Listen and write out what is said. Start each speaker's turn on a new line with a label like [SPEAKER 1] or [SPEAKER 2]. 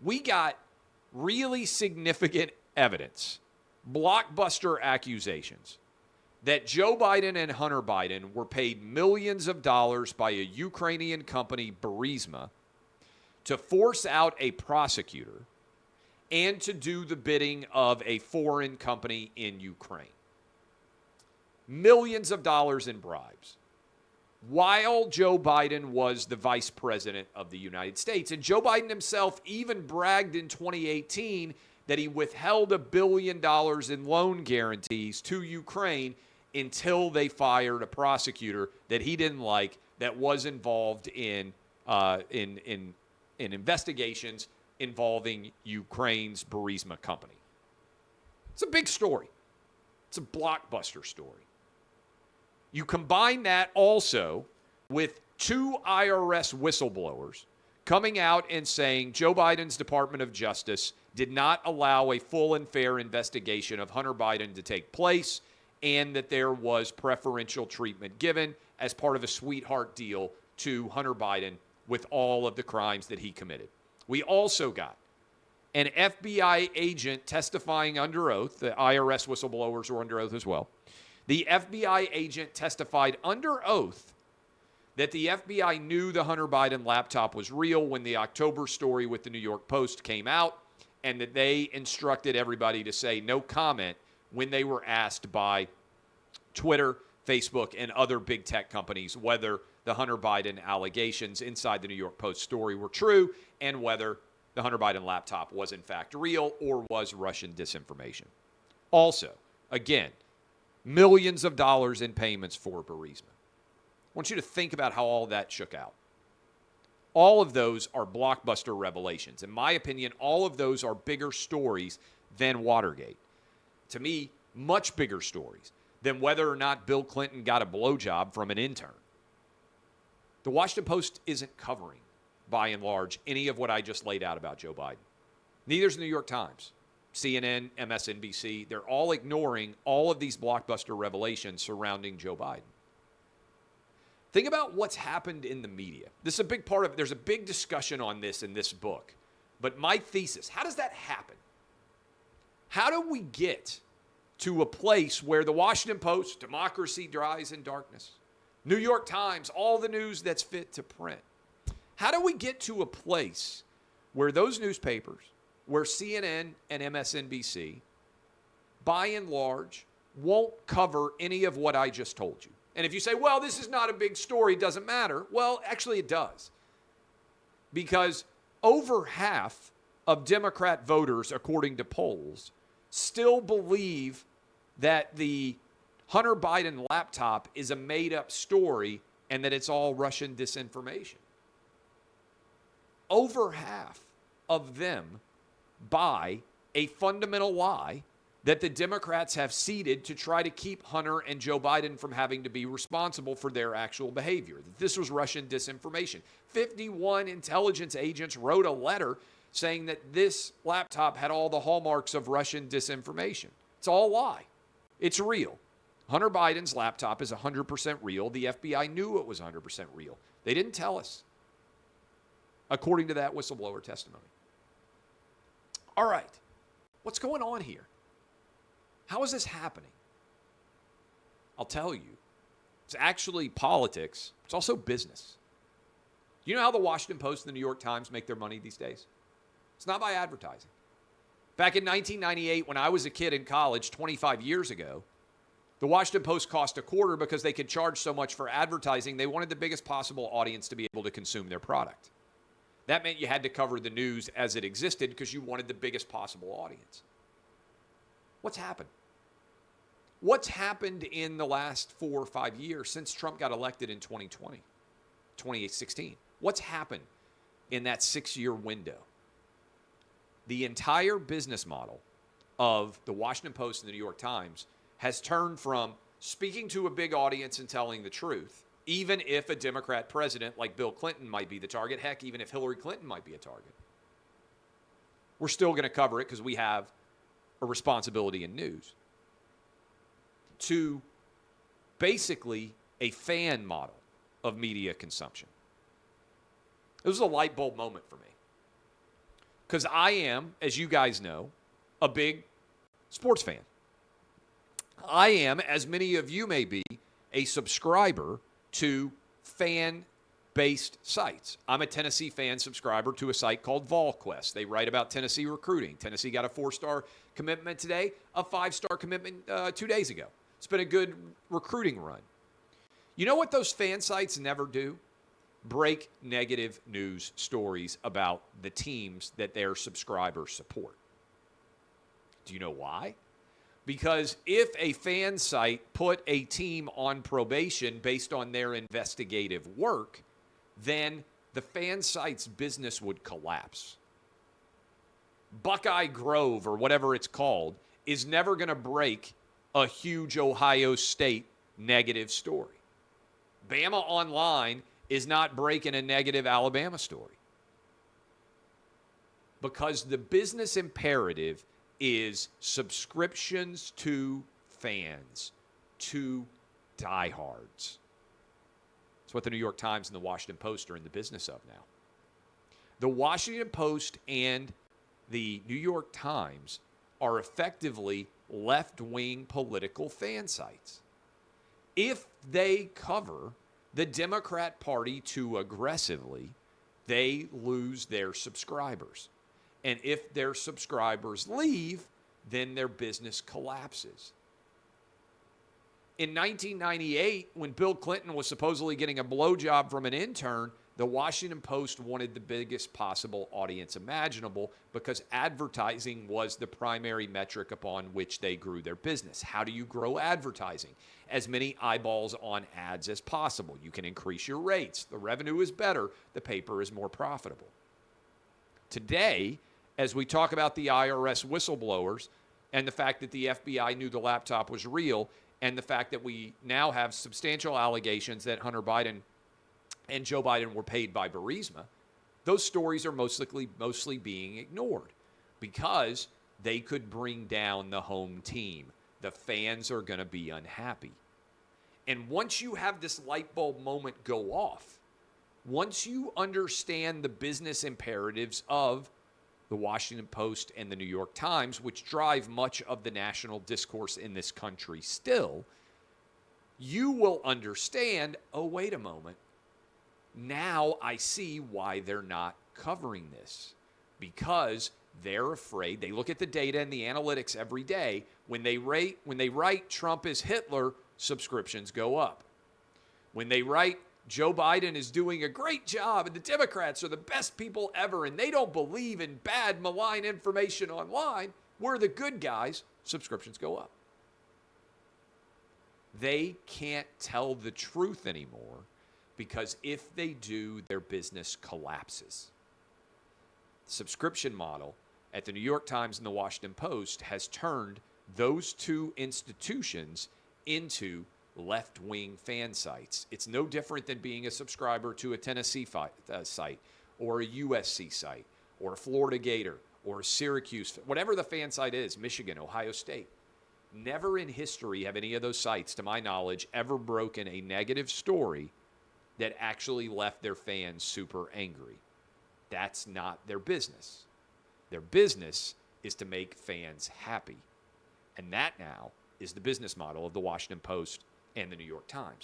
[SPEAKER 1] we got really significant evidence, blockbuster accusations, that Joe Biden and Hunter Biden were paid millions of dollars by a Ukrainian company, BRIBES, to force out a prosecutor and to do the bidding of a foreign company in Ukraine. Millions of dollars in bribes, while Joe Biden was the vice president of the United States. And Joe Biden himself even bragged in 2018 that he withheld $1 billion in loan guarantees to Ukraine until they fired a prosecutor that he didn't like that was involved in investigations involving Ukraine's Burisma company. It's a big story. It's a blockbuster story. You combine that also with 2 IRS whistleblowers coming out and saying Joe Biden's Department of Justice did not allow a full and fair investigation of Hunter Biden to take place, and that there was preferential treatment given as part of a sweetheart deal to Hunter Biden with all of the crimes that he committed. We also got an FBI agent testifying under oath. The IRS whistleblowers were under oath as well. The FBI agent testified under oath that the FBI knew the Hunter Biden laptop was real when the October story with the New York Post came out, and that they instructed everybody to say no comment when they were asked by Twitter, Facebook, and other big tech companies whether the Hunter Biden allegations inside the New York Post story were true and whether the Hunter Biden laptop was in fact real or was Russian disinformation. Also, again, millions of dollars in payments for Burisma. I want you to think about how all that shook out. All of those are blockbuster revelations. In my opinion, all of those are bigger stories than Watergate. To me, much bigger stories than whether or not Bill Clinton got a blowjob from an intern. The Washington Post isn't covering, by and large, any of what I just laid out about Joe Biden. Neither is the New York Times, CNN, MSNBC. They're all ignoring all of these blockbuster revelations surrounding Joe Biden. Think about what's happened in the media. This is a big part of it. There's a big discussion on this in this book. But my thesis, how does that happen? How do we get to a place where the Washington Post, democracy dries in darkness, New York Times, all the news that's fit to print? How do we get to a place where those newspapers, where CNN and MSNBC, by and large, won't cover any of what I just told you? And if you say, well, this is not a big story, it doesn't matter. Well, actually it does. Because over half of Democrat voters, according to polls, still believe that the Hunter Biden laptop is a made-up story and that it's all Russian disinformation. Over half of them buy a fundamental lie that the Democrats have seeded to try to keep Hunter and Joe Biden from having to be responsible for their actual behavior. That this was Russian disinformation. 51 intelligence agents wrote a letter saying that this laptop had all the hallmarks of Russian disinformation. It's all a lie. It's real. Hunter Biden's laptop is 100% real. The FBI knew it was 100% real. They didn't tell us, according to that whistleblower testimony. All right. What's going on here? How is this happening? I'll tell you. It's actually politics. It's also business. You know how the Washington Post and the New York Times make their money these days? It's not by advertising. Back in 1998, when I was a kid in college 25 years ago, the Washington Post cost a quarter because they could charge so much for advertising. They wanted the biggest possible audience to be able to consume their product. That meant you had to cover the news as it existed because you wanted the biggest possible audience. What's happened? What's happened in the last 4 or 5 years since Trump got elected in 2016? What's happened in that 6-year window? The entire business model of the Washington Post and the New York Times has turned from speaking to a big audience and telling the truth, even if a Democrat president like Bill Clinton might be the target, heck, even if Hillary Clinton might be a target. We're still going to cover it because we have a responsibility in news, to basically a fan model of media consumption. It was a light bulb moment for me. because I am, as you guys know, a big sports fan. I am, as many of you may be, a subscriber to fan-based sites. I'm a Tennessee fan subscriber to a site called VolQuest. They write about Tennessee recruiting. Tennessee got a 4-star commitment today, a 5-star commitment 2 days ago. It's been a good recruiting run. You know what those fan sites never do? Break negative news stories about the teams that their subscribers support. Do you know why? Because if a fan site put a team on probation based on their investigative work, then the fan site's business would collapse. Buckeye Grove, or whatever it's called, is never going to break a huge Ohio State negative story. Bama Online is not breaking a negative Alabama story. Because the business imperative is subscriptions to fans, to diehards. It's what the New York Times and the Washington Post are in the business of now. The Washington Post and the New York Times are effectively left-wing political fan sites. If they cover the Democrat Party too aggressively, they lose their subscribers. And if their subscribers leave, then their business collapses. In 1998, when Bill Clinton was supposedly getting a blowjob from an intern, the Washington Post wanted the biggest possible audience imaginable because advertising was the primary metric upon which they grew their business. How do you grow advertising? As many eyeballs on ads as possible. You can increase your rates. The revenue is better. The paper is more profitable. Today, as we talk about the IRS whistleblowers and the fact that the FBI knew the laptop was real, and the fact that we now have substantial allegations that Hunter Biden and Joe Biden were paid by Burisma, those stories are mostly being ignored because they could bring down the home team. The fans are going to be unhappy. And once you have this light bulb moment go off, once you understand the business imperatives of the Washington Post and the New York Times, which drive much of the national discourse in this country still, you will understand, oh, wait a moment. Now I see why they're not covering this. Because they're afraid. They look at the data and the analytics every day. When they write Trump is Hitler, subscriptions go up. When they write Joe Biden is doing a great job and the Democrats are the best people ever and they don't believe in bad, malign information online, we're the good guys, subscriptions go up. They can't tell the truth anymore because if they do, their business collapses. The subscription model at the New York Times and the Washington Post has turned those two institutions into left-wing fan sites. It's no different than being a subscriber to a Tennessee site or a USC site or a Florida Gator or a Syracuse, whatever the fan site is, Michigan, Ohio State. Never in history have any of those sites, to my knowledge, ever broken a negative story that actually left their fans super angry. That's not their business. Their business is to make fans happy. And that now is the business model of the Washington Post and the New York Times.